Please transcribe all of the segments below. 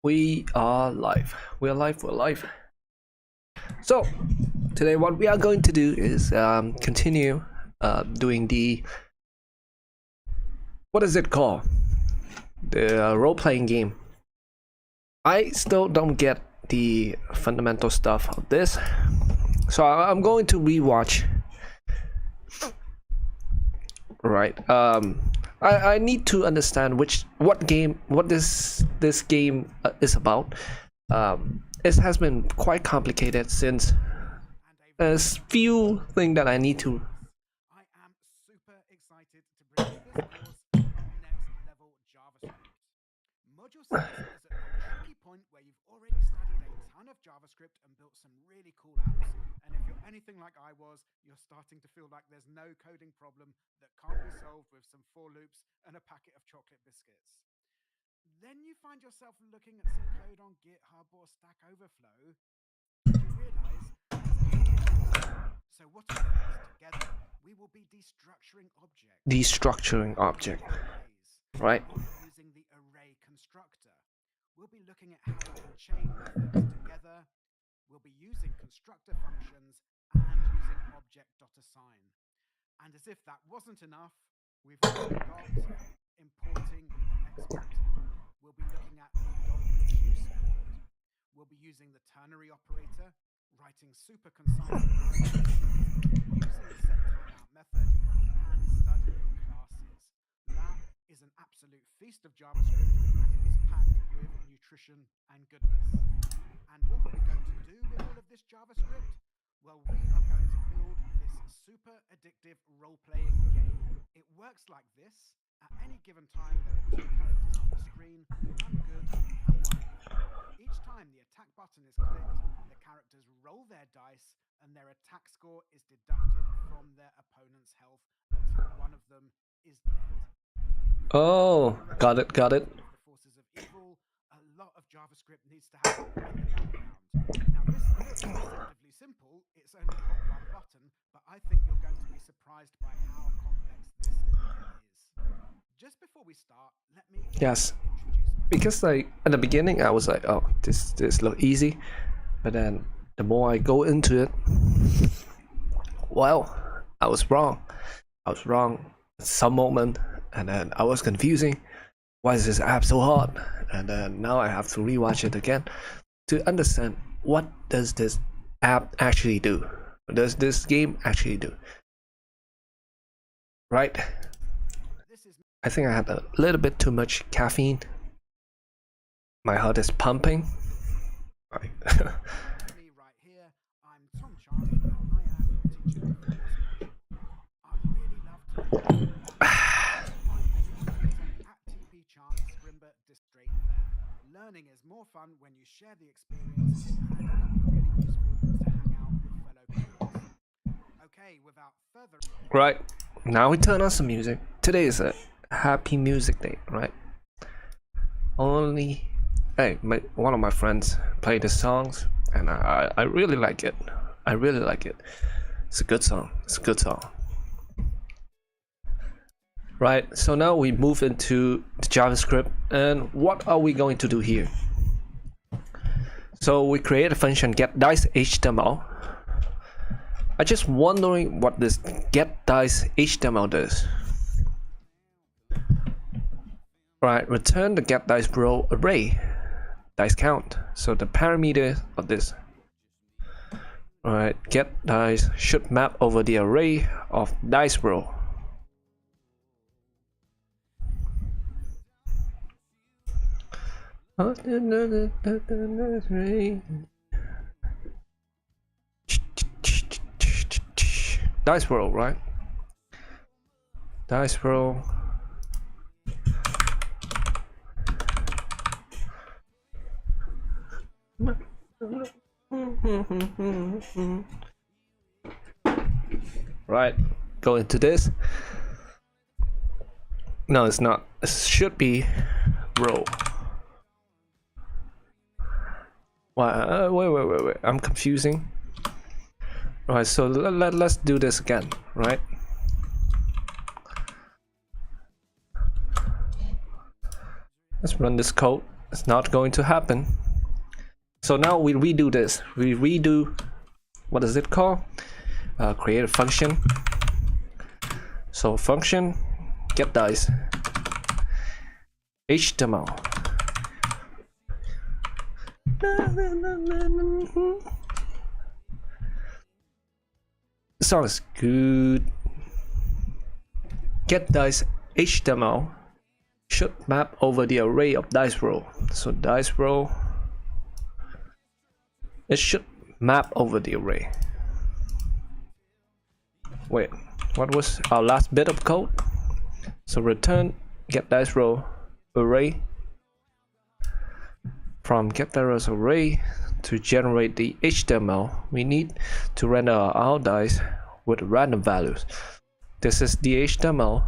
We are live. We are live. We're live. So today, what we are going to do is continue doing the, what is it called? The role-playing game. I still don't get the fundamental stuff of this, so I'm going to rewatch. Right. I need to understand what this game is about. It has been quite complicated since there's few things that I need to. I am super excited to bring you this course on next level JavaScript. Module 6 is at a tricky point where you've already studied a ton of JavaScript and built some really cool apps. And if you're anything like I was, you're starting to feel like there's no coding problem that can't be solved with some for loops and a packet of chocolate biscuits. Then you find yourself looking at some code on GitHub or Stack Overflow. You realize so what are these together? We will be destructuring objects. Destructuring object. Right. Using the array constructor. We'll be looking at how we can chain methods together. We'll be using constructor functions and using object.assign. And as if that wasn't enough, we've also got importing and exporting. We'll be looking at the .reduce method. We'll be using the ternary operator, writing super concise using the set timeout method, and studying classes. That is an absolute feast of JavaScript, and it is packed with nutrition and goodness. And what are we going to do with all of this JavaScript? Well, we are going to build this super addictive role-playing game. It works like this. At any given time, there are two characters on the screen, one good and one evil. Each time the attack button is clicked, the characters roll their dice, and their attack score is deducted from their opponent's health until one of them is dead. Oh, got it. The forces of evil, a lot of JavaScript needs to happen in the background. Now, this looks deceptively simple. It's only got one button, but I think you're going to be surprised by how complex this is. Just before we start, let me Yes. Because like at the beginning I was like, oh, this look easy, but then the more I go into it, well, I was wrong at some moment, and then I was confusing. Why is this app so hard? And then now I have to rewatch it again to understand what does this app actually do. What does this game actually do? Right? I think I had a little bit too much caffeine. My heart is pumping. Right. Right here, I'm Tom Chan, and I am your teacher. I'd really love to at TP Chan Scrimba straight there. Learning is more fun when you share the experience, and it can be really useful to hang out with fellow peers. Okay, without further ado. Right. Now we turn on some music. Today is a happy music day, right? One of my friends played the songs, and I really like it. I really like it. It's a good song. Right, so now we move into the JavaScript, and what are we going to do here? So we create a function getDiceHTML. I'm just wondering what this getDiceHTML does. Right, return the getDiceRow array, dice count. So the parameter of this. Alright, getDice should map over the array of dice row. Dice row, right? Dice row. Right, go into this. No, it's not. It should be row. Wait. I'm confusing. Right, so let's do this again, right? Let's run this code. It's not going to happen. So now we redo this. We redo, what is it called? Create a function. So function get dice HTML. Sounds good. Get dice HTML should map over the array of dice roll. So dice roll, it should map over the array. Wait, what was our last bit of code? So return get dice roll array. From get dice roll array to generate the HTML, we need to render our dice with random values. This is the HTML.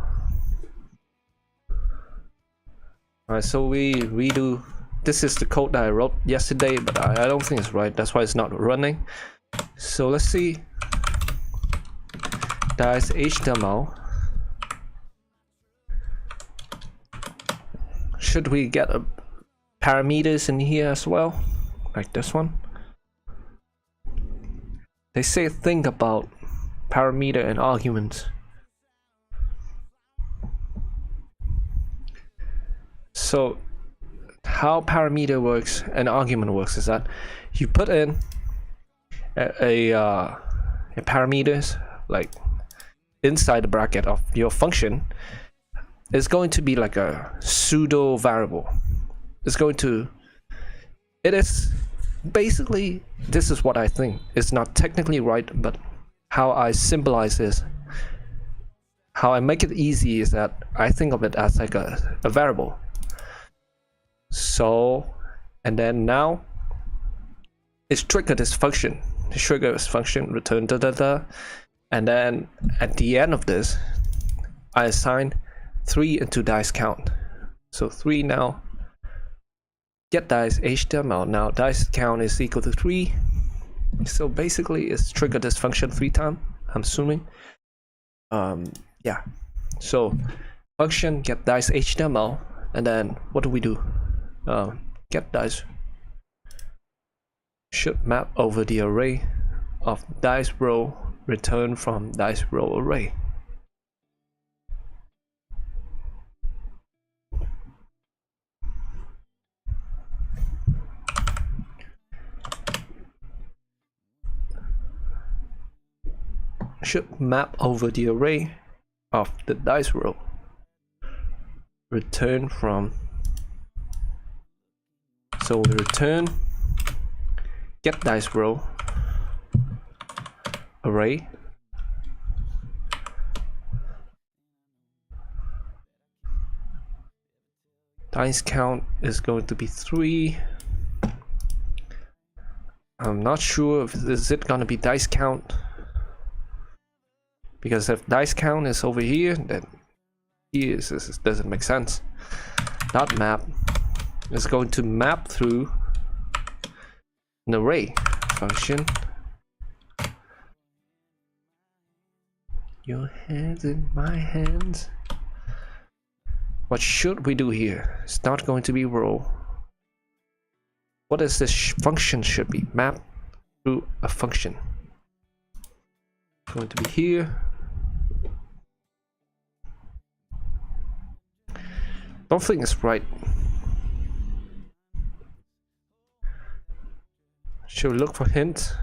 Alright, so we redo. This is the code that I wrote yesterday, but I don't think it's right. That's why it's not running. So let's see. Dice HTML. Should we get a parameters in here as well, like this one? They say think about parameter and arguments. So how parameter works and argument works is that you put in a parameters like inside the bracket of your function. It's going to be like a pseudo variable. It's going to, it is basically, this is what I think. It's not technically right, but how I symbolize this, how I make it easy is that I think of it as like a variable. So, and then now it's triggered this function. The trigger this function return da da da, and then at the end of this, I assign 3 into dice count. So 3 now. Get dice HTML. Now dice count is equal to 3. So basically, it's triggered this function 3 times. I'm assuming. Yeah. So function get dice HTML, and then what do we do? Get dice should map over the array of dice roll returned from dice roll array. Should map over the array of the dice roll returned from. So we return get dice roll array dice count is going to be 3. I'm not sure if is it gonna be dice count, because if dice count is over here, then here this doesn't make sense. Dot map is going to map through an array function. Your hands in my hands. What should we do here? It's not going to be roll. What is this function should be? Map through a function. It's going to be here. Don't think it's right. Should we look for hints?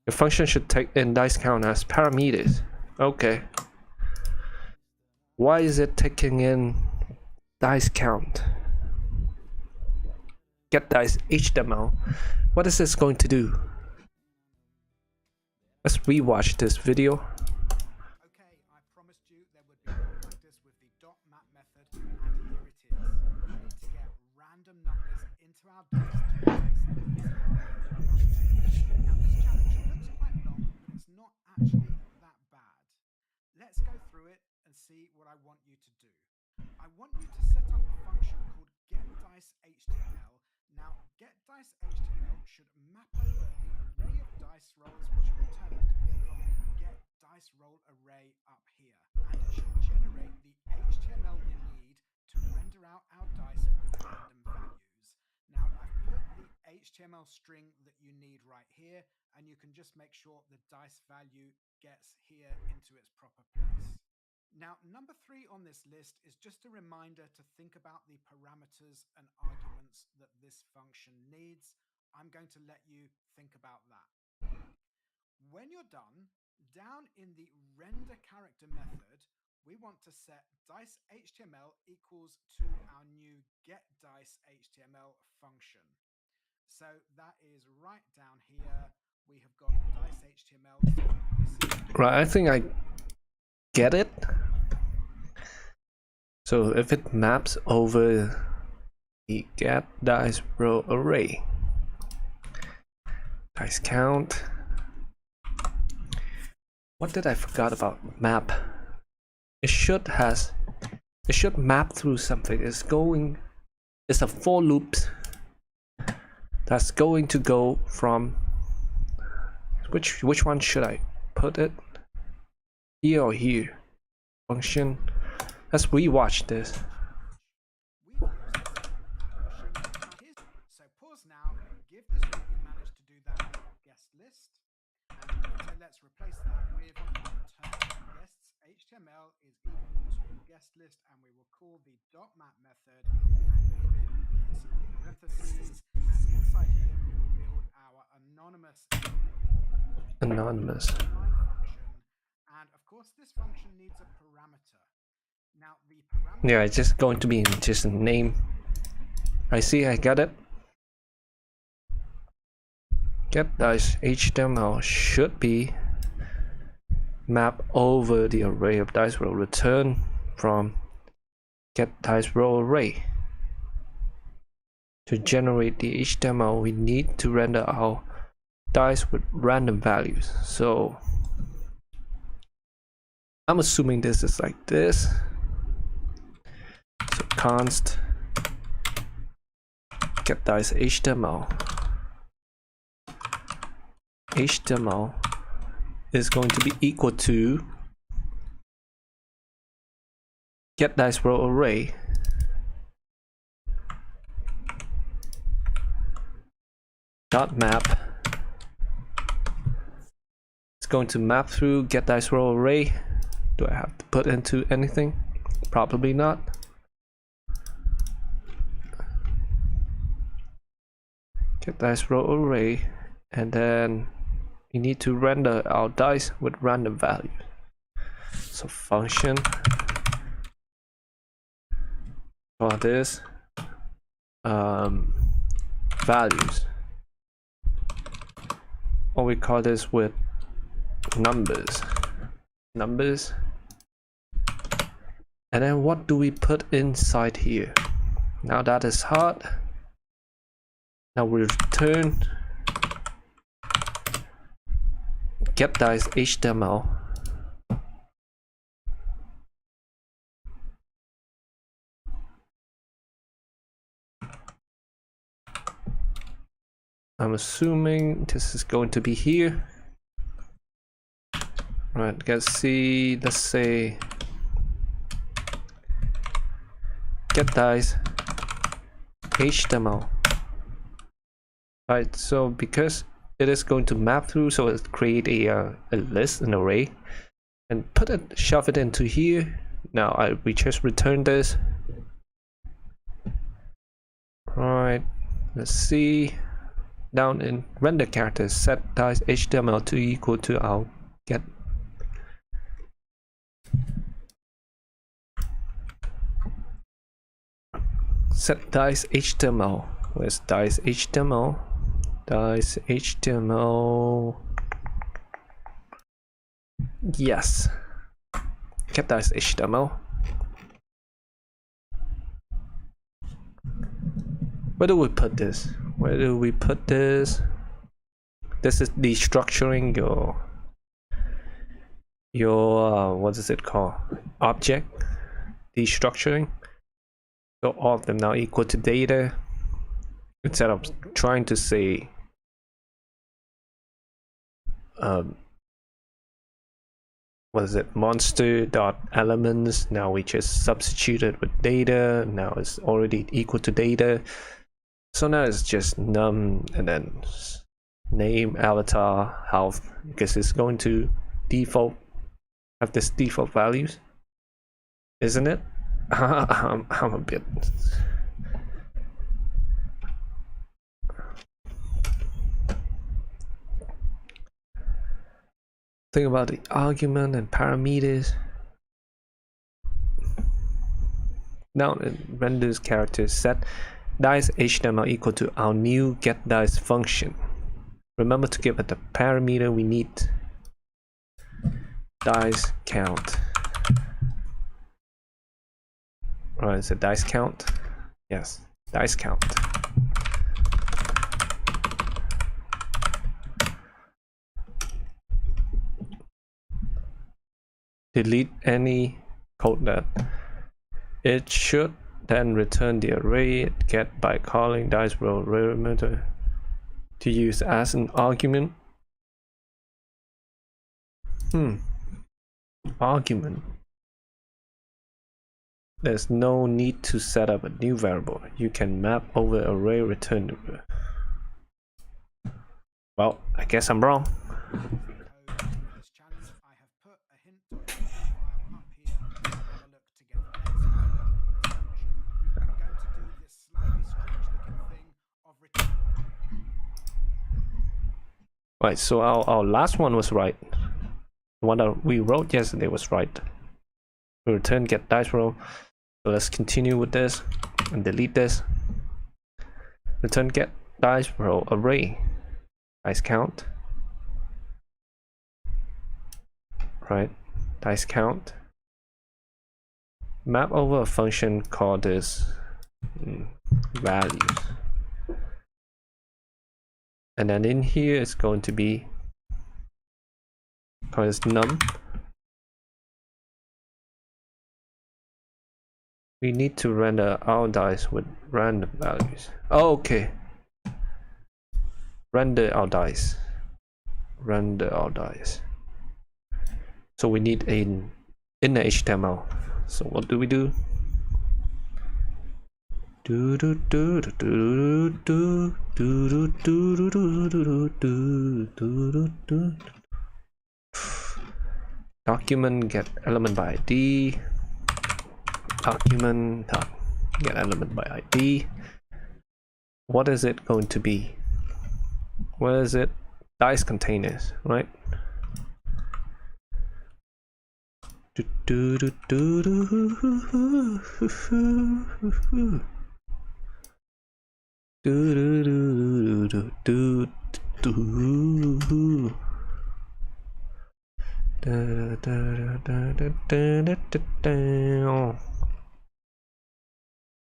The function should take in dice count as parameters. Okay. Why is it taking in dice count? Get dice HTML. What is this going to do? Let's rewatch this video. Okay, I promised you there would be more practice with the dot map method, and here it is. We need to get random numbers into our dice to replace them. Now this challenge looks quite long, but it's not actually that bad. Let's go through it and see what I want you to do. I want you to set up a function called getDiceHTML. Now, getDiceHTML should map over the array of dice rolls which are returned from the getDiceRoll array up here, and it should generate the HTML we need to render out our dice with HTML string that you need right here, and you can just make sure the dice value gets here into its proper place. Now, number 3 on this list is just a reminder to think about the parameters and arguments that this function needs. I'm going to let you think about that. When you're done, down in the render character method, we want to set dice HTML equals to our new getDice HTML function. So that is right down here. We have got dice HTML. So this is Right, I think I get it. So if it maps over the get dice row array, dice count. What did I forgot about map? It should map through something. It's a for loop that's going to go from which one should I put it? Here or here? Function. Let's rewatch this. So pause now, give this what you managed to do that guest list, and so let's replace that with Untitled Guests HTML is equal to guest list, and we will call the .map method and give it its parentheses, and inside here we will build our anonymous function, and of course this function needs a parameter. Now the parameter, yeah, it's just going to be just a name. I see, I got it. Get dice HTML should be map over the array of dice row return from get dice row array. To generate the HTML, we need to render our dice with random values. So I'm assuming this is like this. So const get dice HTML. HTML is going to be equal to get dice row array dot map. It's going to map through get dice row array. Do I have to put into anything? Probably not. Get dice row array, and then we need to render our dice with random values. So function for this values, or we call this with numbers, and then what do we put inside here? Now that is hard. Now we return get dice HTML. I'm assuming this is going to be here. Right, let's see, let's say get dice HTML. Right, so because it is going to map through, so it create a list, an array, and shove it into here. Now we just return this. Right, let's see, down in render characters, set dice HTML to equal to our get. Set dice HTML. Where's dice HTML? Dice HTML. Yes. Get dice HTML. Where do we put this? Where do we put this? This is destructuring your what is it called? Object destructuring. So all of them now equal to data. Instead of trying to say what is it, monster dot elements, now we just substitute it with data. Now it's already equal to data. So now it's just num and then name, avatar, health, because it's going to default have this default values, isn't it? I'm a bit. Think about the argument and parameters. Now it renders character set dice HTML equal to our new get dice function. Remember to give it the parameter we need. Dice count. Alright, is it dice count? Yes, dice count. Delete any code that it should then return the array get by calling dice roll parameter to use as an argument. Argument. There's no need to set up a new variable. You can map over array return. Well, I guess I'm wrong. This challenge, I have put a hint.php file up here to have a look together. Let's have a look at the function. I'm going to do this slightly strange looking thing of return. Right, so our last one was right. The one that we wrote yesterday was right. We return get dice roll. So let's continue with this and delete this. Return get dice roll array. Dice count. Right, dice count. Map over a function called this values. And then in here it's going to be called as num. We need to render our dice with random values. Oh, okay. Render our dice. Render our dice. So we need an inner HTML. So what do we do? Document get element by ID. Document get element by ID. What is it going to be? Where is it? Dice containers, right?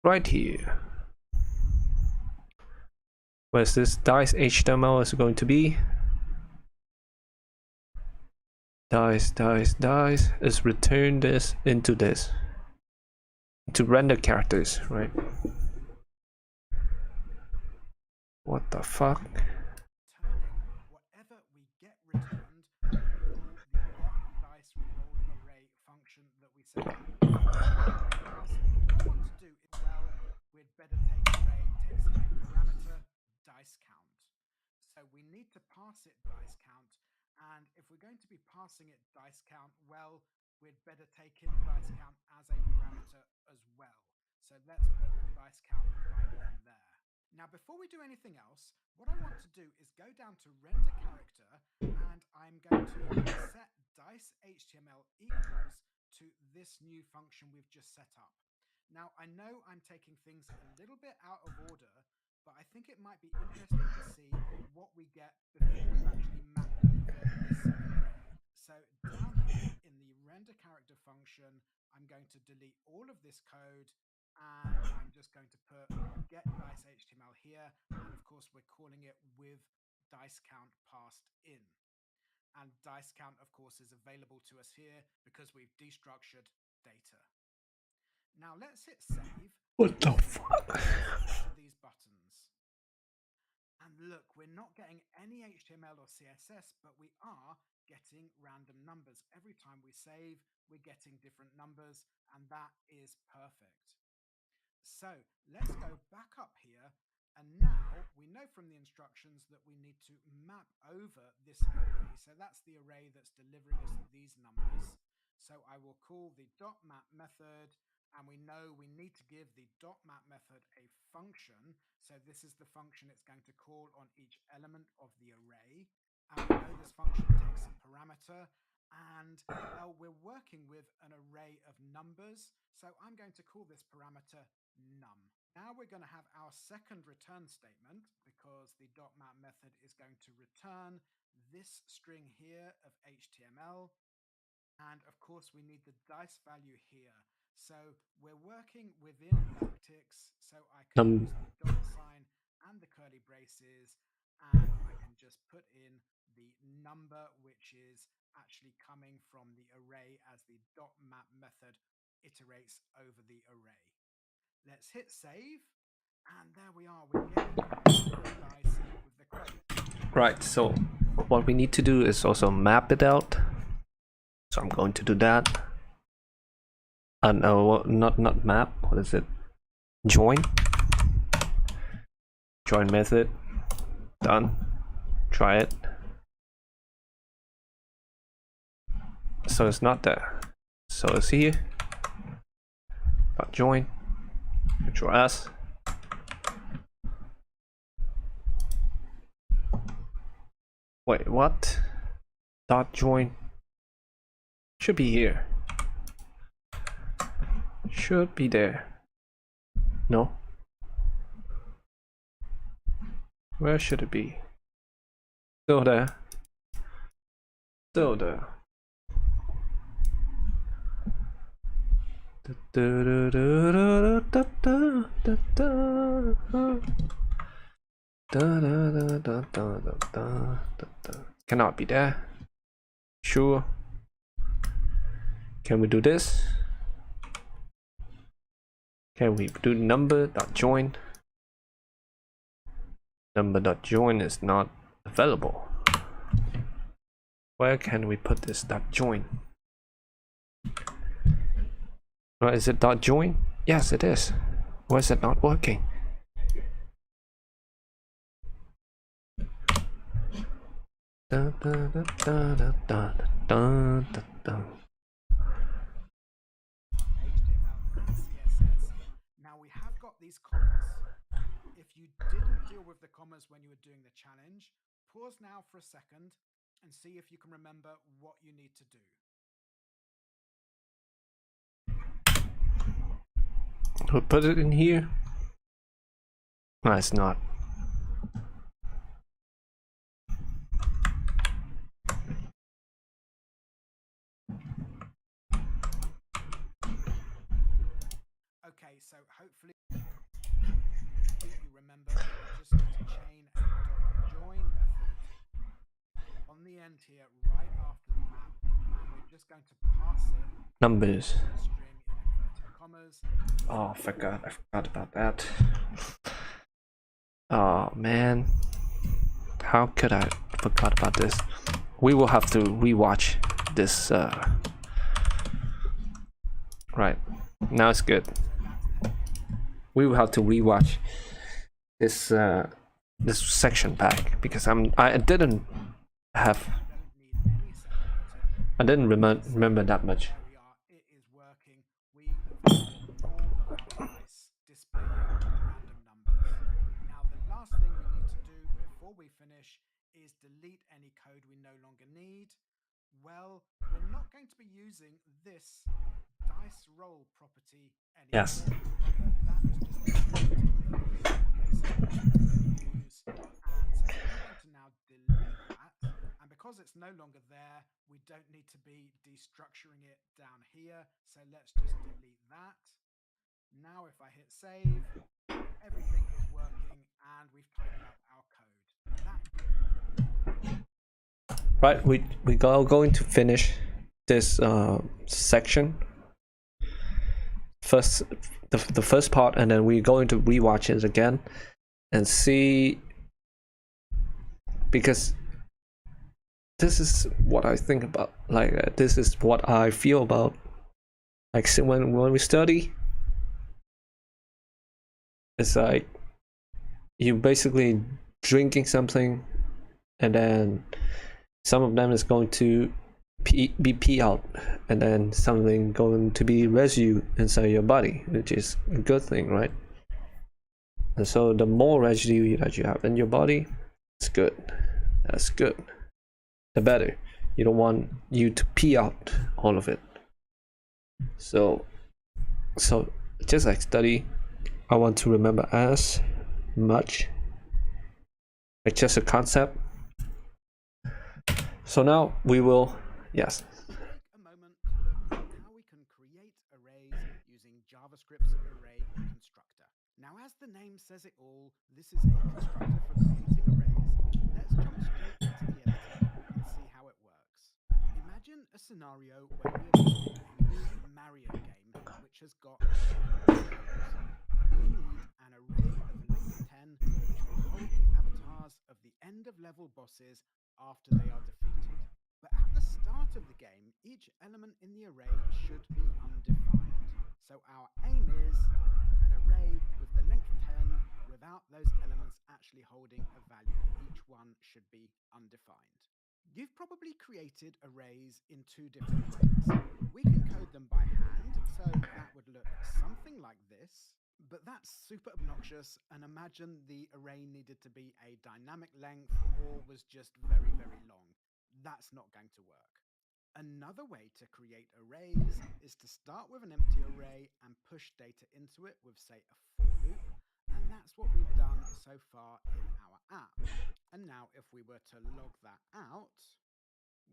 Right here. Where's this dice HTML is going to be? Dice is return this into this to render characters, right? What the fuck? Returning whatever we get returned when we call the get dice roll array function that we set up. What I want to do is, well, we'd better take array takes a parameter dice count. So we need to pass it dice count. And if we're going to be passing it dice count, well, we'd better take in dice count as a parameter as well. So let's put dice count right in there. Now, before we do anything else, what I want to do is go down to render character, and I'm going to set dice HTML equals to this new function we've just set up. Now, I know I'm taking things a little bit out of order, but I think it might be interesting to see what we get before we've actually mapped over this array. So down here in the render character function, I'm going to delete all of this code, and I'm just going to put get dice HTML here, and of course we're calling it with dice count passed in. And dice count, of course, is available to us here because we've destructured data. Now let's hit save. What the fuck? To these buttons. And look, we're not getting any HTML or CSS, but we are getting random numbers. Every time we save, we're getting different numbers, and that is perfect. So let's go back up here And now we know from the instructions that we need to map over this array. So that's the array that's delivering us these numbers. So I will call the .map method, and we know we need to give the .map method a function. So this is the function it's going to call on each element of the array. And we know this function takes a parameter, and well, we're working with an array of numbers. So I'm going to call this parameter num. Now we're going to have our second return statement, because the .map method is going to return this string here of HTML. And of course, we need the dice value here. So we're working within backticks, so I can use the dollar sign and the curly braces, and I can just put in the number, which is actually coming from the array as the .map method iterates over the array. Let's hit save, and there we are. We're getting the dice with the code. Right, so what we need to do is also map it out. So I'm going to do that. And not map, what is it? Join. Join method. Done. Try it. So it's not there. So it's here. Dot join. Control S. Wait, what? Dot join. Should be here. Should be there. No. Where should it be? Still there. Still there. Cannot be there. Sure. Can we do this? Can we do number.join? Number.join is not available. Where can we put this .join? Well, is it .join? Yes, it is. Why is it not working? Da, da, da, da, da, da, da, da, da. Now we have got these commas. If you didn't deal with the commas when you were doing the challenge, pause now for a second and see if you can remember what you need to do. We'll put it in here. No, it's not. Okay, so hopefully you remember we're just going to chain a .join method on the end here, right after the map, and we're just going to pass it Numbers. a string in inverted commas. Oh, I forgot about that. Oh man, how could I forgot about this? We will have to rewatch this. Right, now it's good. We will have to rewatch this this section back, because I didn't remember that much. It is working. We have all of our dice displaying random numbers. Now the last thing we need to do before we finish is delete any code we no longer need. Well, we're not going to be using this dice roll property anymore. Yes. That was just use, and so we're going to now delete that. And because it's no longer there, we don't need to be destructuring it down here. So let's just delete that. Now if I hit save, everything is working and we've tidied up our code. Right, we are going to finish this section first, the first part, and then we're going to rewatch it again and see, because this is what I think about, like this is what I feel about, like when we study, it's like you basically drinking something, and then some of them is going to be pee out, and then something going to be residue inside your body, which is a good thing, right? And so the more residue that you have in your body, it's good. That's good. The better. You don't want you to pee out all of it. So just like study, I want to remember as much. Like just a concept. So now we will, yes. Take a moment to look at how we can create arrays using JavaScript's array constructor. Now, as the name says it all, this is a constructor for creating arrays. Let's jump straight into the editor and see how it works. Imagine a scenario where we're building a new Mario game which has got 10 levels. We need an array of length 10 which will hold the avatars of the end of level bosses after they are defeated. But at the start of the game, each element in the array should be undefined. So our aim is an array with the length 10 without those elements actually holding a value. Each one should be undefined. You've probably created arrays in two different ways. We can code them by hand, so that would look something like this. But that's super obnoxious, and imagine the array needed to be a dynamic length or was just very, very long. That's not going to work. Another way to create arrays is to start with an empty array and push data into it with, say, a for loop, and that's what we've done so far in our app. And now if we were to log that out,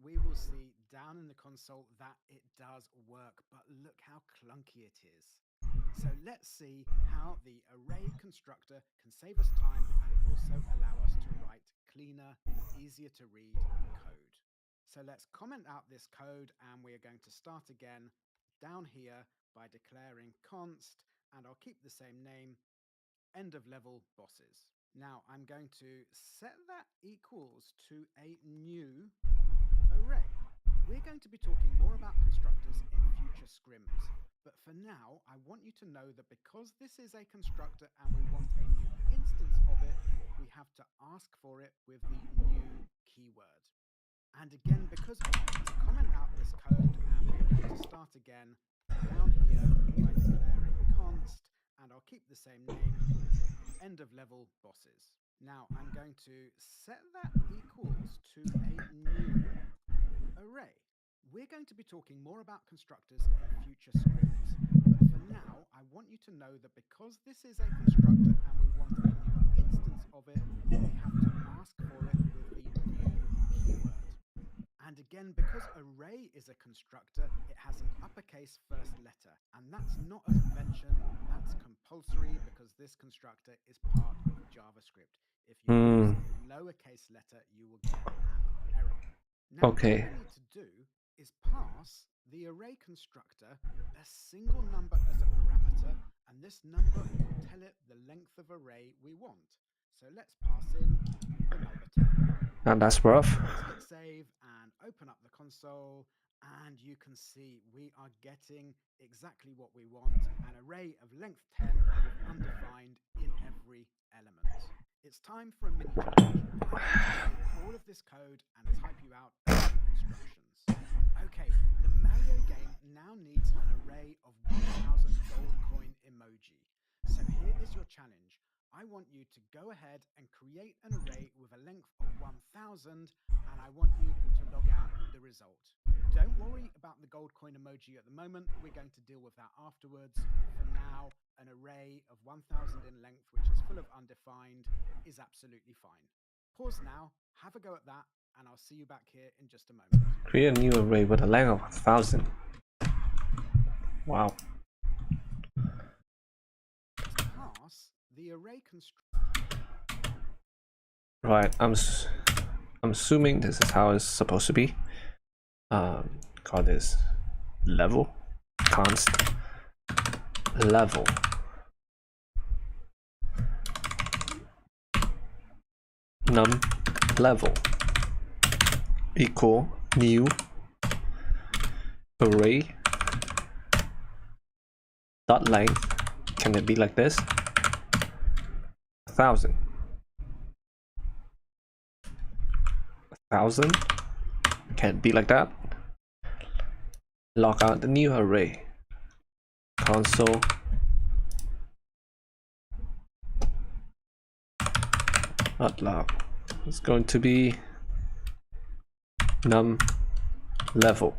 we will see down in the console that it does work, but look how clunky it is. So let's see how the array constructor can save us time and also allow us to write cleaner, easier to read code. So let's comment out this code, and we are going to start again down here by declaring const, and I'll keep the same name, end of level bosses. Now I'm going to set that equals to a new array. We're going to be talking more about constructors in future scrims, but for now I want you to know that because this is a constructor and we want a new instance of it, we have to ask for it with the new keyword. And again, because I want to comment out this code, and we're going to start again down here by declaring const, and I'll keep the same name, end of level bosses. Now I'm going to set that equals to a new array. We're going to be talking more about constructors in future scripts, but for now I want you to know that because this is a constructor and we want a new instance of it, we have to ask for it with the new keyword. And again, because array is a constructor, it has an uppercase first letter, and that's not a convention, that's compulsory because this constructor is part of JavaScript. If you use a lowercase letter, you will get an error. Now, what we need to do is pass the array constructor a single number as a parameter, and this number will tell it the length of array we want. So let's pass in the number 10. And that's rough. Let's hit save and open up the console, and you can see we are getting exactly what we want, an array of length 10 with undefined in every element. It's time for a mini challenge. I'm going to take all of this code and type you out a few instructions. Okay, the Mario game now needs an array of 1000 gold coin emoji. So here is your challenge. I want you to go ahead and create an array with a length of 1000, and I want you to log out the result. Don't worry about the gold coin emoji at the moment. We're going to deal with that afterwards. For now, an array of 1000 in length, which is full of undefined, is absolutely fine. Pause now, have a go at that, and I'll see you back here in just a moment. Create a new array with a length of 1000. Wow. Pass the array constructor. Right, I'm assuming this is how it's supposed to be. Call this level, const level. Num level equal new array dot length. Can it be like this? 1000. 1000. Can't be like that. Log out the new array. Console. Not log. It's going to be num level.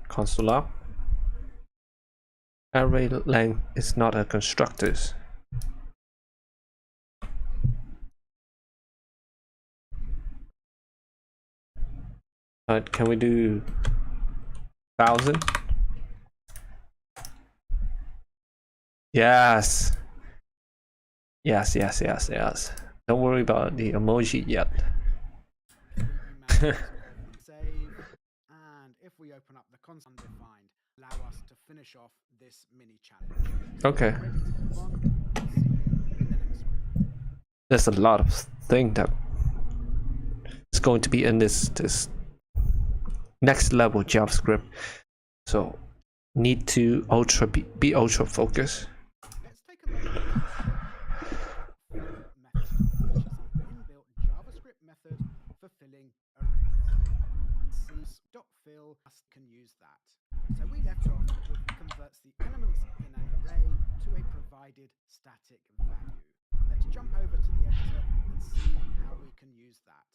Console log. Array length is not a constructor's. But can we do 1000? Yes. Yes. Don't worry about the emoji yet. Save, and if we open up the console undefined, allow us to finish off this mini challenge. Okay. Ready to move on? See you in the next screen. There's a lot of things that is going to be in this next level JavaScript, so need to be ultra focused. Let's take a look at the method, which is an inbuilt JavaScript method for filling arrays. Fill can use that. So we left off with converts the elements in an array to a provided static value. Let's jump over to the editor and see how we can use that.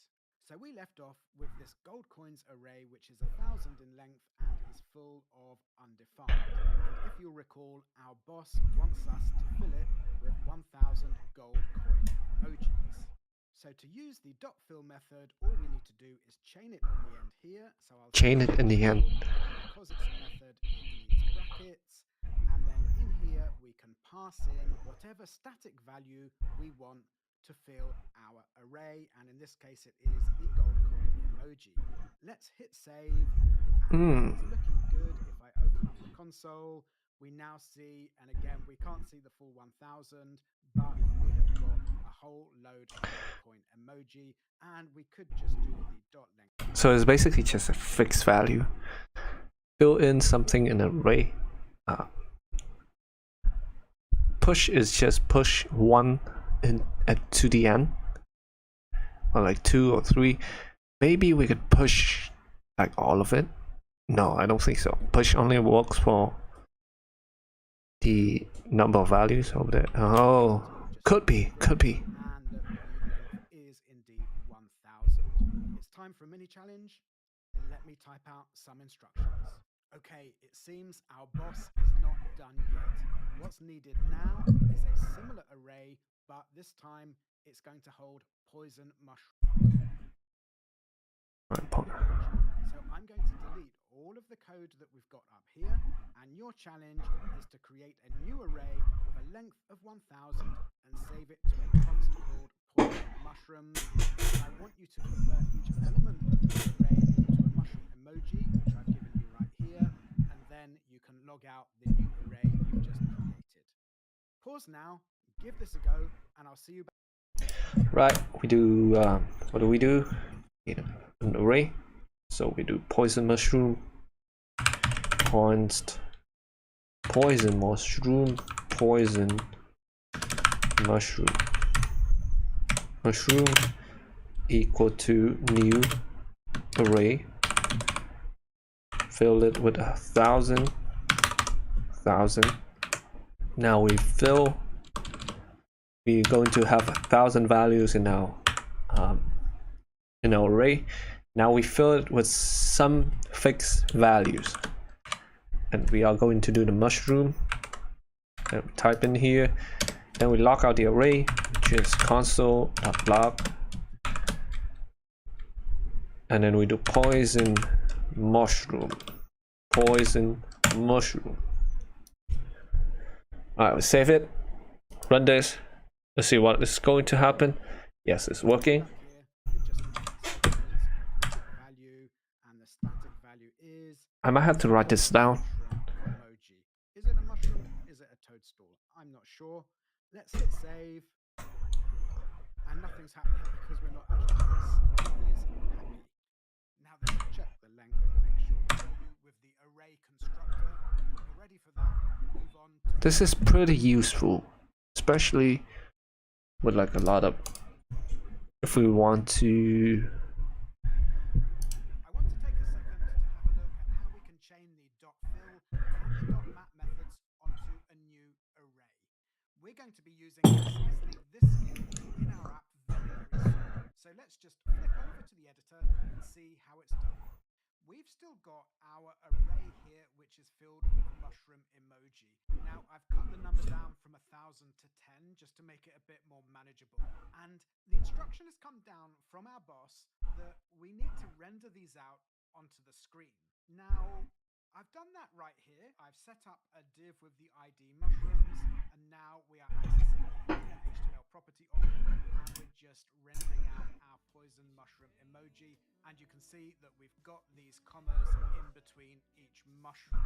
So we left off with this gold coins array, which is 1000 in length and is full of undefined. And if you'll recall, our boss wants us to fill it with 1000 gold coin emojis. So to use the .fill method, all we need to do is chain it on the end here. So I'll Chain it in the end. Because it's a method, it needs brackets. And then in here, we can pass in whatever static value we want to fill our array, and in this case it is the gold coin emoji. Let's hit save, and it's looking good. If I open up the console, we now see, and again we can't see the full 1000, but we have got a whole load of gold coin emoji, and we could just do the dot length. So it's basically just a fixed value. Fill in something in an array. Push is just push one to the end, or like 2 or 3. Maybe we could push like all of it. No, I don't think so. Push only works for the number of values over there. Oh, could be. And the length is indeed 1000. It's time for a mini challenge. Let me type out some instructions. Okay, it seems our boss is not done yet. What's needed now is a similar array, but this time it's going to hold poison mushroom. So I'm going to delete all of the code that we've got up here, and your challenge is to create a new array with a length of 1000 and save it to a const called poison mushrooms. I want you to convert each element of the array into a mushroom emoji, which I've given you right here, and then you can log out the new array you just created. Pause now. Give this a go, and I'll see you back. Right, we do what do we do? An array. So we do poison mushroom, poison mushroom, mushroom equal to new array. Fill it with 1000. Now we fill. We're going to have 1000 values in our array. Now we fill it with some fixed values, and we are going to do the mushroom. And we type in here, then we log out the array, which is console.log, and then we do poison mushroom. Alright, we save it, run this. Let's see what is going to happen. Yes, it's working. I might have to write this down. Emoji. Is it a mushroom? Is it a toadstool? I'm not sure. Let's hit save. And nothing's happening because we're not actually happy. Now let's check the length to make sure with the array constructor. We're ready for that. Move on to This is pretty useful, especially with like a lot of if we want to I want to take a second to have a look at how we can chain the .fill and the .map methods onto a new array. We're going to be using precisely this skill in our app very, very soon. So let's just flip over to the editor and see how it's done. We've still got our array here, which is filled with mushroom emoji. Now, I've cut the number down from 1,000 to 10 just to make it a bit more manageable. And the instruction has come down from our boss that we need to render these out onto the screen. Now, I've done that right here. I've set up a div with the ID mushrooms, and now we are accessing the inner HTML property of it, and we're just rendering out our poison mushroom emoji. And you can see that we've got these commas in between each mushroom.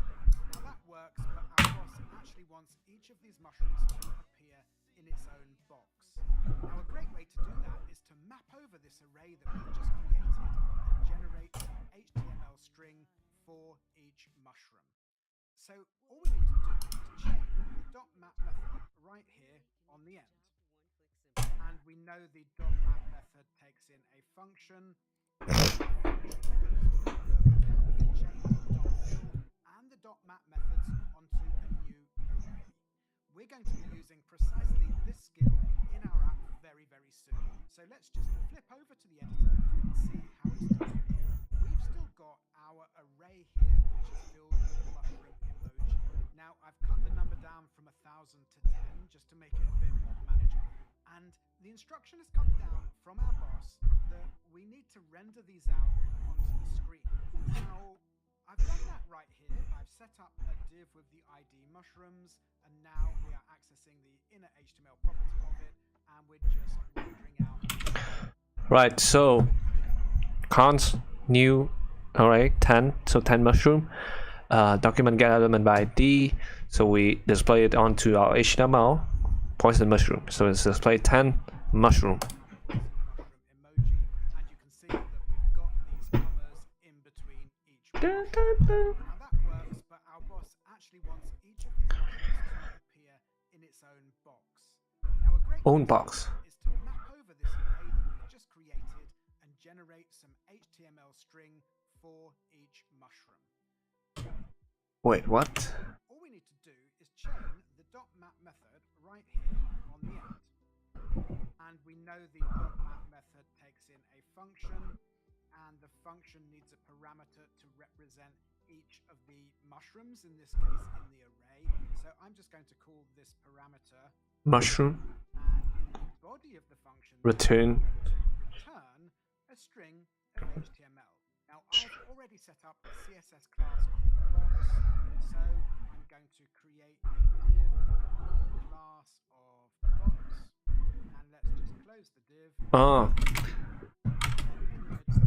Now that works, but our boss actually wants each of these mushrooms to appear in its own box. Now a great way to do that is to map over this array that we've just created and generate an HTML string for each mushroom. So all we need to do is chain the .map method right here on the end. And we know the .map method takes in a function. We're going to look at how we can chain the .fill and the .map methods onto a new array. We're going to be using precisely this skill in our app very, very soon. So let's just flip over to the editor and see how it's done. We've still got our array here, which is filled with mushroom emoji. Now, I've cut the number down from 1,000 to 10 just to make it a bit more manageable. And the instruction has come down from our boss that we need to render these out onto the screen. Now, I've done that right here. I've set up a div with the ID mushrooms, and now we are accessing the inner HTML property of it, and we're just rendering out. right, so const new array 10, so 10 mushroom, document get element by ID, so we display it onto our HTML poison mushroom, so it's display 10 mushroom. Emoji, and you can see that we've got these commas in between each mushroom. Now that works, but our boss actually wants each of these mushrooms to appear in its own box. Now a great Own way to box. do that is to map over this array that we've just created and generate some HTML string for each mushroom. Wait, what? All we need to do is chain the .map method right here on the end. And we know the .map method takes in a function, and the function needs a parameter to represent each of the mushrooms, in this case in the array. So I'm just going to call this parameter Mushroom. and in the body of the function Return. return a string of HTML. Now I've already set up a CSS class called box, so I'm going to create a div class of box, and let's just close the div. Oh,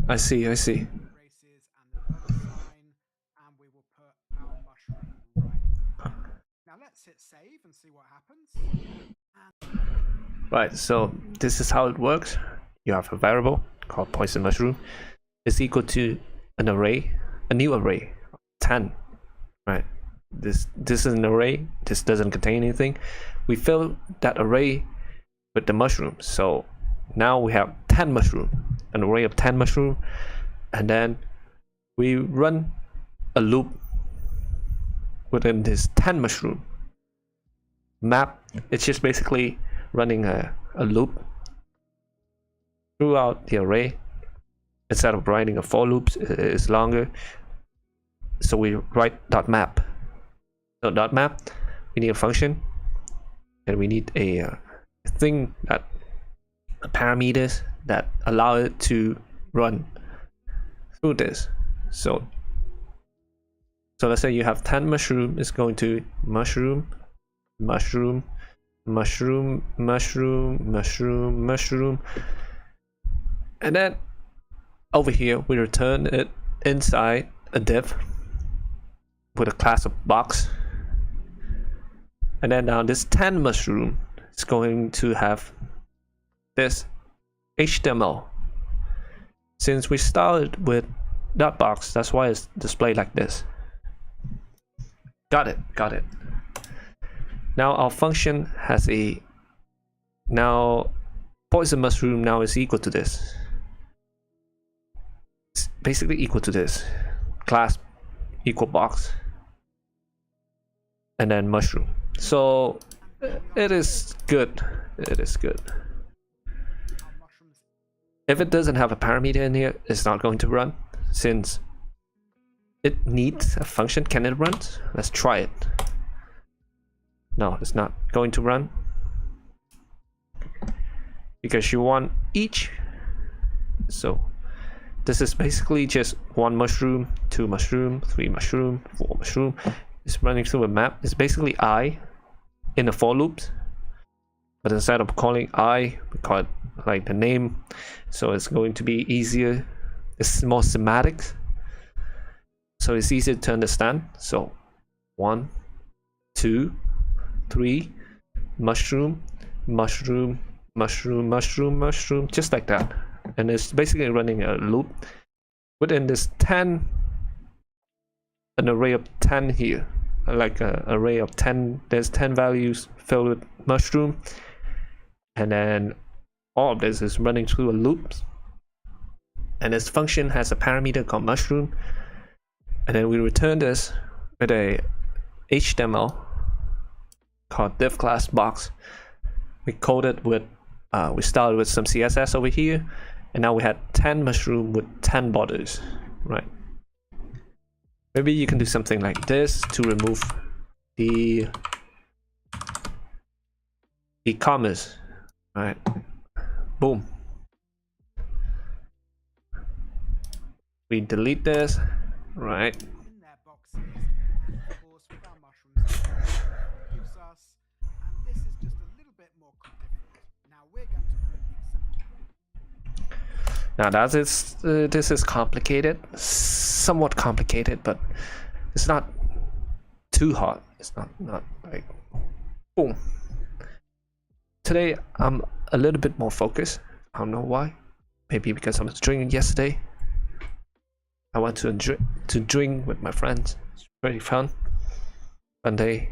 I see. Braces and the $sign, and we will put our mushroom right. Now let's hit save and see what happens. Right, so this is how it works. You have a variable called poison mushroom. It's equal to an array, a new array, 10. Right. This is an array. This doesn't contain anything. We fill that array with the mushroom. So now we have 10 mushroom, an array of 10 mushroom, and then we run a loop within this 10 mushroom map. It's just basically running a loop throughout the array. Instead of writing a for loop, it's longer, so we write .map. So .map, we need a function, and we need a thing that parameters that allow it to run through this. So let's say you have 10 mushroom. It's going to mushroom, mushroom, mushroom, mushroom, mushroom, mushroom, and then over here we return it inside a div with a class of box. And then now this 10 mushroom is going to have this HTML. Since we started with that box, that's why it's displayed like this. Got it. Now our function has a, now poison mushroom now is equal to this. It's basically equal to this. Class equal box. And then mushroom. So it is good. It is good. If it doesn't have a parameter in here, it's not going to run, since it needs a function. Can it run? Let's try it. No, it's not going to run, because you want each. So this is basically just 1 mushroom, 2 mushroom, 3 mushroom, 4 mushroom. It's running through a map. It's basically I in a for loop, but instead of calling I, we call it like the name, so it's going to be easier. It's more semantic, so it's easier to understand. So 1, 2, 3, mushroom, mushroom, mushroom, mushroom, mushroom, just like that. And it's basically running a loop within this 10, an array of 10 here, like an array of 10. There's 10 values filled with mushroom, and then all of this is running through a loop, and this function has a parameter called mushroom, and then we return this with a HTML called div class box. We coded with we started with some CSS over here, and now we had 10 mushroom with 10 borders, right? Maybe you can do something like this to remove the commas, right? Boom. We delete this, right? In their boxes, and of course with our mushrooms, gives us, and this is just a little bit more difficult. Now we're going to put Now that is this is complicated, somewhat complicated, but it's not too hard. It's not like boom. Today I'm a little bit more focused. I don't know why. Maybe because I was drinking yesterday. I went to drink with my friends. It's very fun. Fun day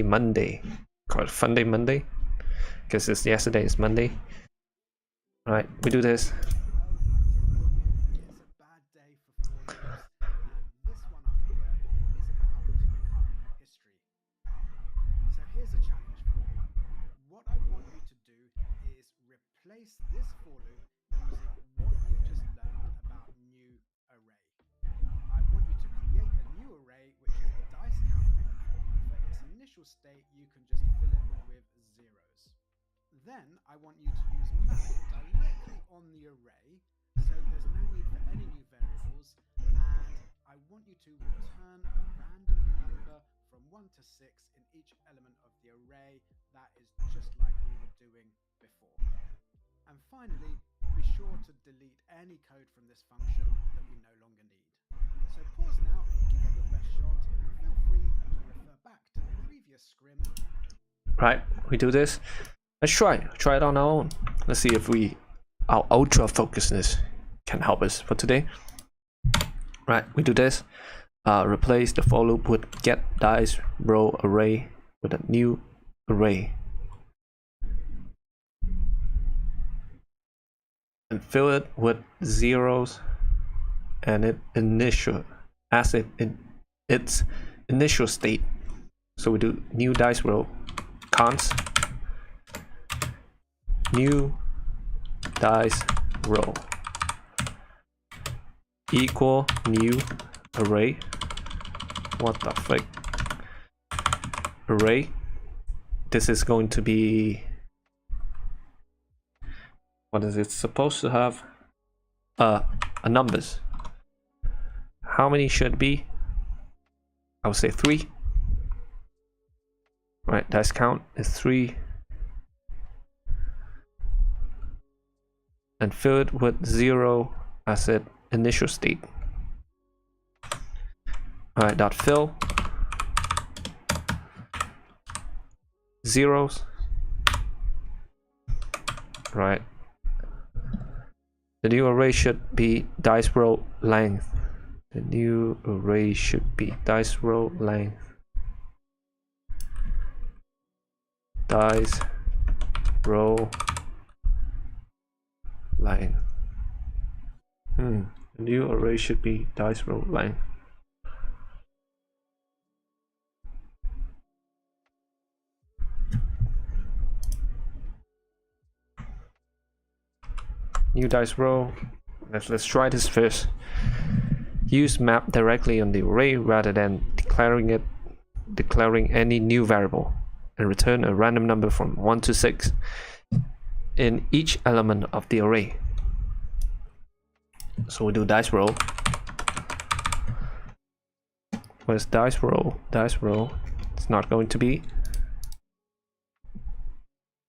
Monday. Call it Fun Day Monday, because it's yesterday is Monday. All right, we do this. it's a bad day for forwards, and this one up here is about to become history. So here's a challenge for you. What I want you to do is replace this for loop using what you've just learned about new array. I want you to create a new array which is dice counting. For its initial state, you can just fill it with zeros. Then I want you to use map directly on the array, so there's no need for any new variables, and I want you to return a random number from 1 to 6 in each element of the array. That is just like we were doing before. And finally, be sure to delete any code from this function that we no longer need. So pause now, give it your best shot, and feel free to refer back to the previous scrim. Right, we do this. Let's try it on our own. Let's see if our ultra focusedness can help us for today. Right, we do this. Replace the for loop with get dice row array with a new array, and fill it with zeros and its initial state. So we do new dice row const new dice row equal new array. What the frick? Array. This is going to be, what is it supposed to have? A numbers. How many should it be? I would say 3. Right, dice count is 3. And fill it with 0 as its initial state. Alright, dot fill zeros. Right. The new array should be dice row length. The new array should be dice row length. Dice row length. The new array should be dice roll length. New dice roll. Let's try this first. Use map directly on the array rather than declaring any new variable, and return a random number from 1 to 6 in each element of the array. So we do dice roll. Where's dice roll? Dice roll. It's not going to be.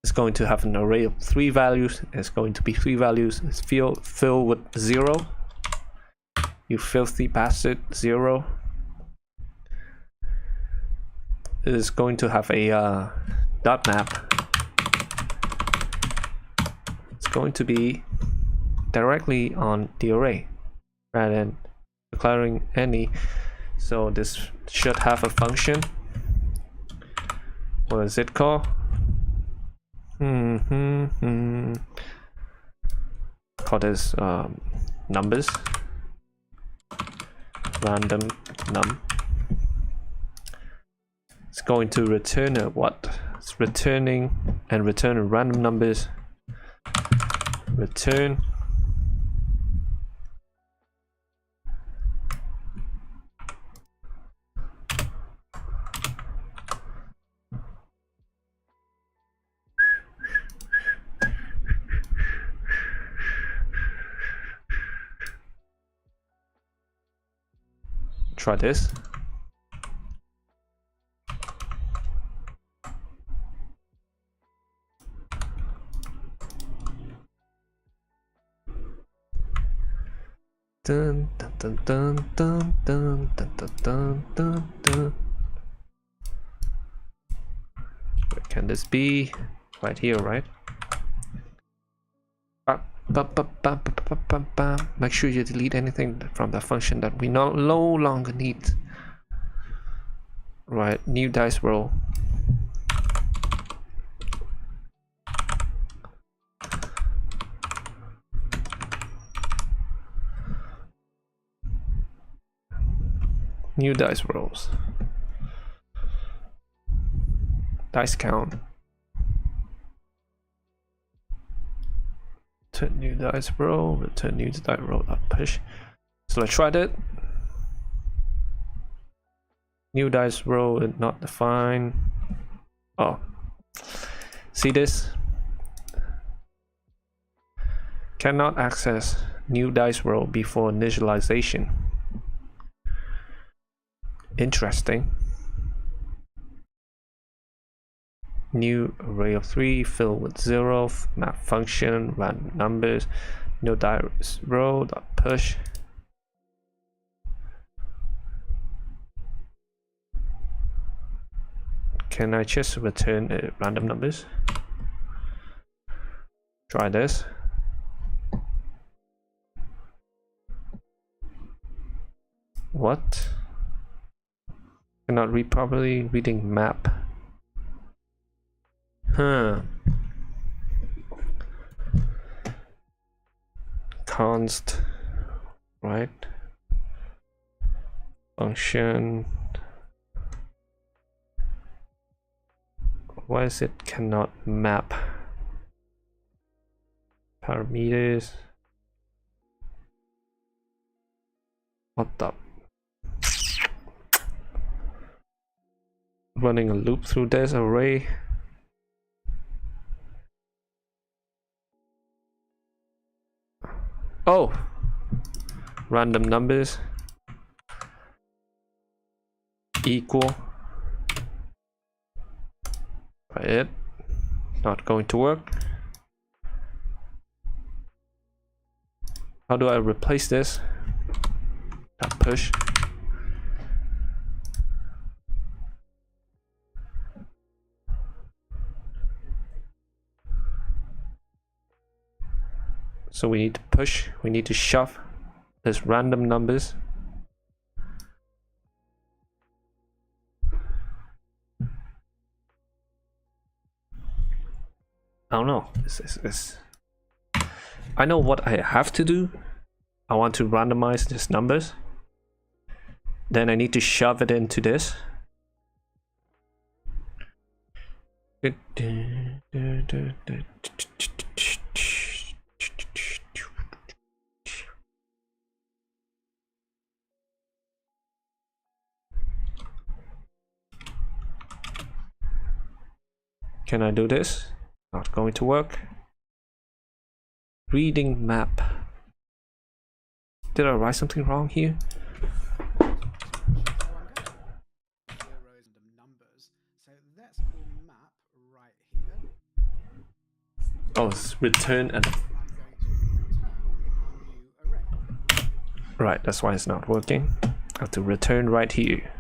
It's going to have an array of 3 values. It's going to be 3 values. It's fill with 0. You filthy bastard. 0. It is going to have a dot map. It's going to be directly on the array rather than declaring any. So this should have a function. What is it called? Call this numbers. Random num. It's going to return a what? It's returning and return a random numbers. Return. Try this. Dun, dun, dun, dun, dun, dun, dun, dun, dun, dun. Where can this be? Right here, right? Make sure you delete anything from the function that we no longer need. Right, new dice roll. New dice rolls. Dice count. Return new dice roll. Return new dice roll. Push. So let's try that. New dice roll is not defined. Oh, see this? Cannot access new dice roll before initialization. Interesting. New array of 3, fill with 0, map function, random numbers, no dice roll, push. Can I just return random numbers? Try this. What? Cannot read properly. Reading map. Huh. Const. Right. Function. Why is it cannot map? Parameters. What the? Running a loop through this array. Oh, random numbers equal. Right, not going to work. How do I replace this? Push. So we need to push, we need to shove this random numbers. I don't know. I know what I have to do. I want to randomize these numbers. Then I need to shove it into this. Can I do this? Not going to work. Reading map. Did I write something wrong here? Zeros and numbers. So let's call map right here. Oh, it's return and I'm going to return our new array. right, that's why it's not working. I have to return right here.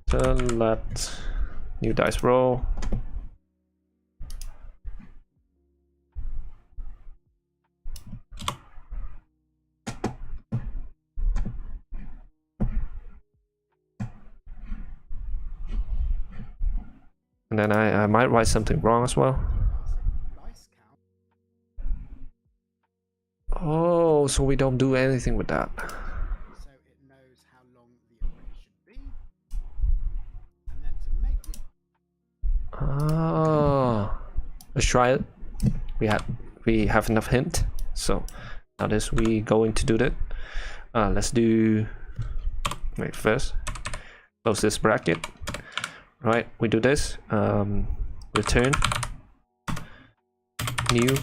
So let new dice roll. And then I might write something wrong as well. Dice count. Oh, so we don't do anything with that. So it knows how long the array should be. And then to make the Ah, let's try it. We have enough hint. So now this we going to do that. Let's do. Wait first. Close this bracket. Right, we do this. Return new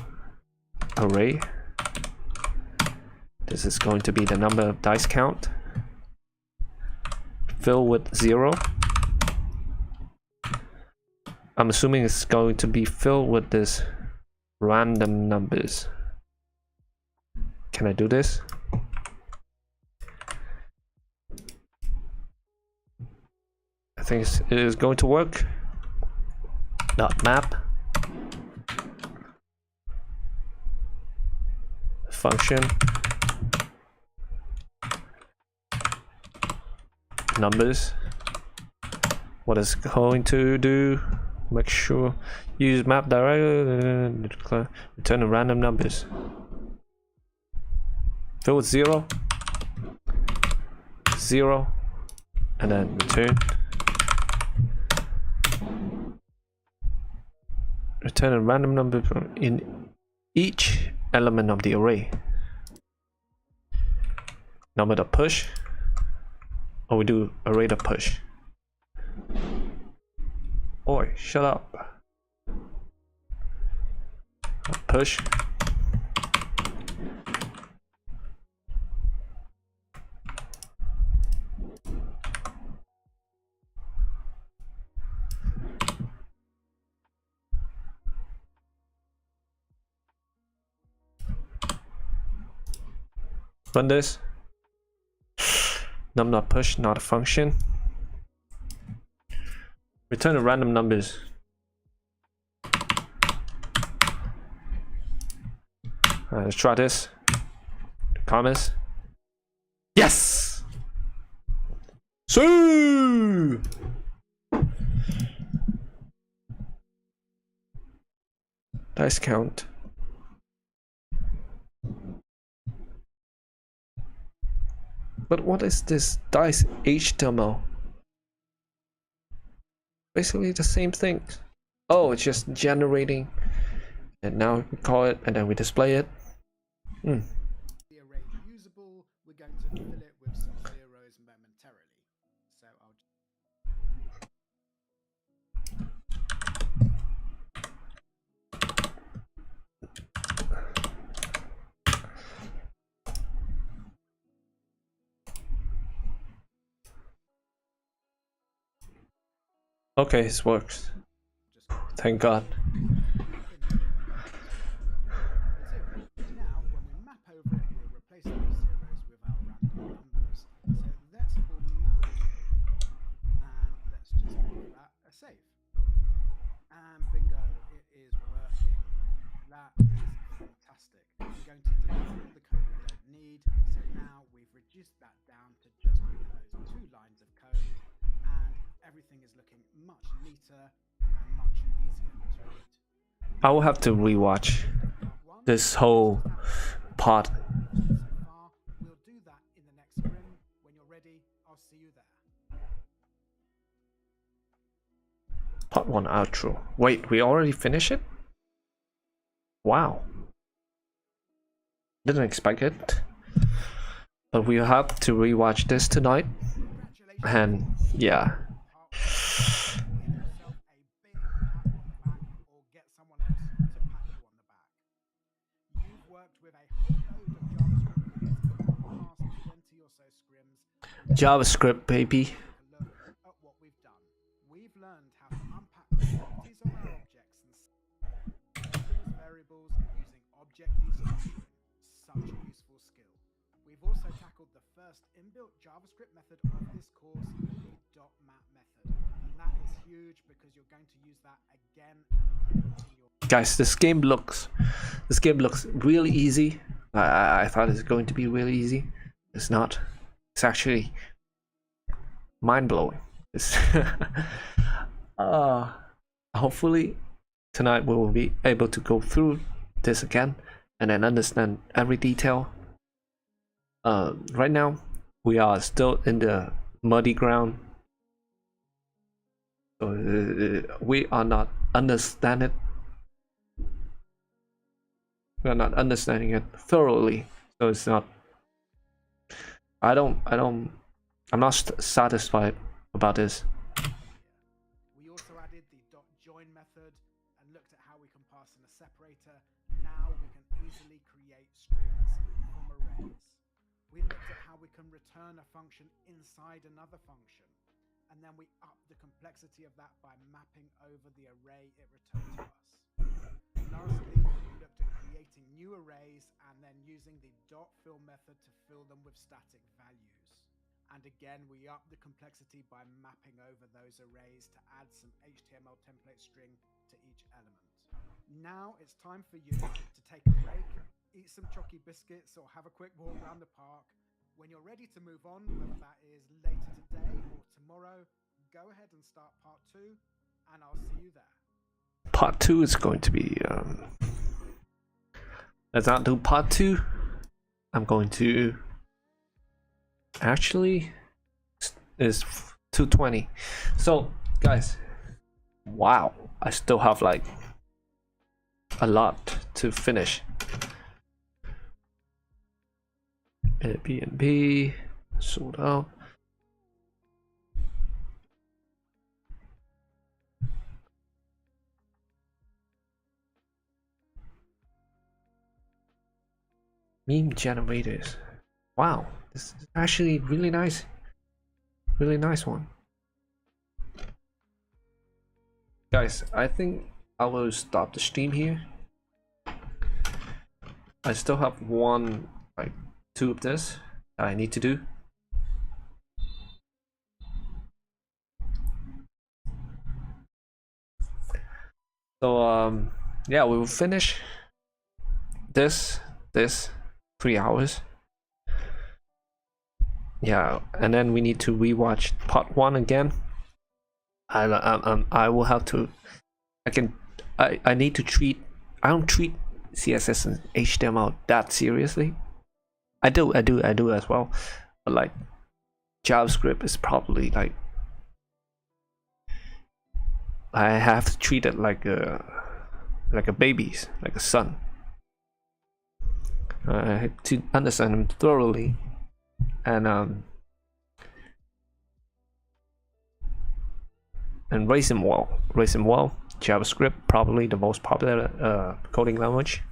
array. This is going to be the number of dice count. Fill with 0. I'm assuming it's going to be filled with this random numbers. Can I do this? I think it is going to work. Dot map function numbers. What is going to do? Make sure use map direct return a random numbers. Fill with 0, 0, and then return. Return a random number in each element of the array. Number.push. Or we do array.push. Oi, shut up. Push. Run this. Num.push, not a function. Return a random numbers. Let's try this. Commas. Yes! So dice count. But what is this dice HTML? Basically the same thing. Oh, it's just generating. And now we call it and then we display it. The array usable, we're going to fill it with some zeros momentarily. So I'll Okay, this works. Thank God. Now, when we map over it, we'll replace those zeros with our random numbers. So let's call map, and let's just give that a save. And bingo, it is working. That is fantastic. We're going to delete all the code we don't need. So now we've reduced that down to just being those 2 lines of code, and everything is looking much neater and much easier to read. I will have to rewatch this whole part. So far, we'll do that in the next scrim. When you're ready, I'll see you there. Part 1 outro. Wait, we already finished it? Wow. Didn't expect it. But we'll have to rewatch this tonight. And yeah. You've worked with a whole load of JavaScript for the past 20 or so scrims. JavaScript, baby. Look at what we've done. We've learned how to unpack the properties of our objects and as variables using object destructuring. Such a useful skill. We've also tackled the first inbuilt JavaScript method of this course, the .map method. And that is huge because you're going to use that again and again in your Guys, this game looks really easy. I thought it's going to be really easy. It's not. It's actually mind-blowing. It's hopefully tonight we will be able to go through this again and then understand every detail. Right now we are still in the muddy ground, so we are not understanding it thoroughly, so it's not. I'm not satisfied about this. We also added the .join method and looked at how we can pass in a separator. Now we can easily create strings from arrays. We looked at how we can return a function inside another function, and then we up the complexity of that by mapping over the array it returned to us. Lastly, we looked at creating new arrays and then using the .fill method to fill them with static values. And again, we up the complexity by mapping over those arrays to add some HTML template string to each element. Now it's time for you to take a break, eat some chalky biscuits, or have a quick walk around the park. When you're ready to move on, whether that is later today or tomorrow, go ahead and start part 2, and I'll see you there. Part 2 is going to be let's not do part 2. I'm going to actually is 220. So guys, wow, I still have like a lot to finish. Airbnb sold out. Meme generators. Wow, this is actually really nice one. Guys, I think I will stop the stream here. I still have like 2 of this that I need to do. So yeah, we will finish this 3 hours. Yeah, and then we need to rewatch part 1 again. I will have to. I need to treat. I don't treat CSS and HTML that seriously. I do as well, but like JavaScript is probably like I have to treat it like a baby's, like a son. To understand them thoroughly, and raise them well. JavaScript, probably the most popular coding language.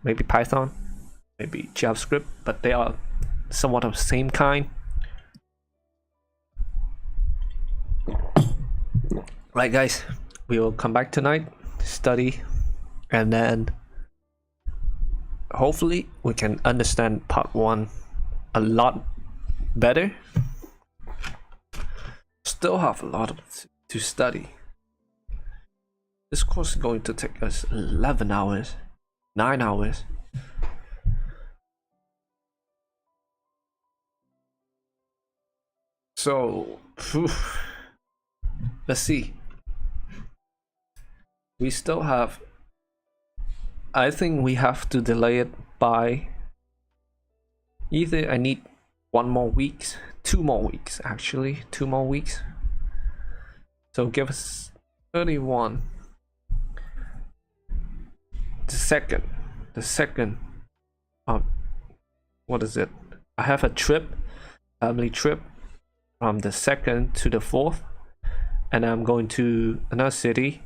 Maybe Python, maybe JavaScript, but they are somewhat of the same kind. Right, guys, we will come back tonight, study, and then hopefully we can understand part 1 a lot better. Still have a lot to study. This course is going to take us 11 hours, 9 hours. So let's see. we still have, I think we have to delay it by either I need 1 more weeks, 2 more weeks actually, 2 more weeks. So give us 31. The second, what is it? I have a trip, family trip, from the 2nd to the 4th, and I'm going to another city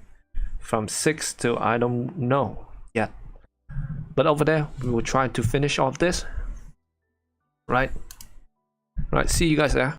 from 6th to I don't know yet. But over there, we will try to finish off this. Right. See you guys there.